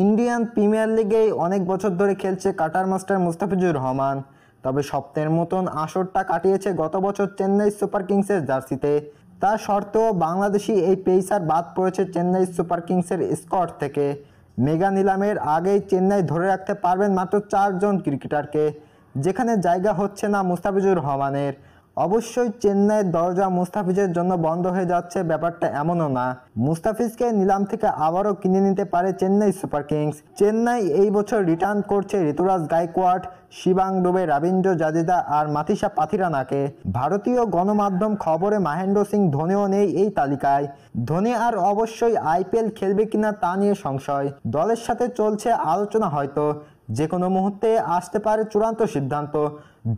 Indian premier লিগেই অনেক বছর ধরে খেলছে কাটার মাস্টার মুস্তাফিজুর রহমান। তবে স্বপ্নের মতন আসরটা কাটিয়েছে গত বছর চেন্নাই সুপার কিংসের জার্সিতে। তা সত্ত্বেও বাংলাদেশি এই পেসার বাদ পড়েছে চেন্নাই সুপার কিংসের স্কোয়াড থেকে। মেগা নিলামের আগেই চেন্নাই ধরে রাখতে পারবেন মাত্র 4 জন ক্রিকেটারকে, যেখানে জায়গা হচ্ছে না মুস্তাফিজুর রহমানের। অবশ্যই চেন্নাইয়ের দরজা মুস্তাফিজের জন্য বন্ধ হয়ে যাচ্ছে, ব্যাপারটা এমনও না। মুস্তাফিজকে নিলাম থেকে আবারও কিনে নিতে পারে চেন্নাই সুপার কিংস। চেন্নাই এই বছর রিটার্ন করছে ঋতুরাজ গায়কোয়াড়, শিবাং দুবে, রবীন্দ্র জাদেজা আর মাথিসা পাথিরানাকে। ভারতীয় গণমাধ্যম খবরে মহেন্দ্র সিং ধোনিও নেই এই তালিকায়। ধোনি আর অবশ্যই আইপিএল খেলবে কিনা তা নিয়ে সংশয়। দলের সাথে চলছে আলোচনা, হয়তো যে কোনো মুহূর্তে আসতে পারে চূড়ান্ত সিদ্ধান্ত।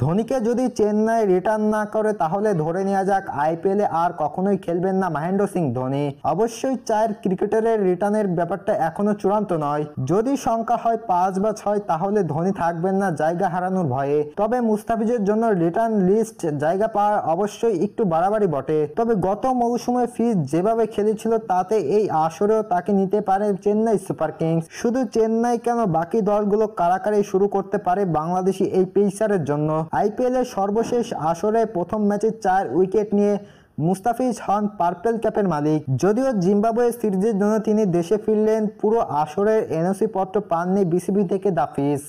ধোনিকে যদি চেন্নাই রিটার্ন না করে তাহলে ধরে নেওয়া যাক আইপিএলে আর কখনোই খেলবেন না মহেন্দ্র সিং ধোনি। অবশ্যই 4 ক্রিকেটারের রিটার্নের ব্যাপারটা এখনো চূড়ান্ত নয়। যদি সংখ্যা হয় 5 বা 6 তাহলে ধোনি থাকবেন না জায়গা হারানোর ভয়ে। তবে মুস্তাফিজের জন্য রিটার্ন লিস্ট জায়গা পাওয়া অবশ্যই একটু বাড়াবাড়ি বটে। তবে গত মৌসুমে ফিজ যেভাবে খেলেছিল তাতে এই আসরেও তাকে নিতে পারে চেন্নাই সুপার কিংস। শুধু চেন্নাই কেন, বাকি দলগুলো কারাকারি শুরু করতে পারে বাংলাদেশি এই পেসারের জন্য। আইপিএল এর সর্বশেষ আসরে প্রথম ম্যাচে 4 উইকেট নিয়ে মুস্তাফিজ হন পার্পেল ক্যাপের মালিক। যদিও জিম্বাবুয়ে সিরিজের জন্য তিনি দেশে ফিরলেন, পুরো আসরের এনওসি পত্র পাননি বিসিবি থেকে দাফিজ।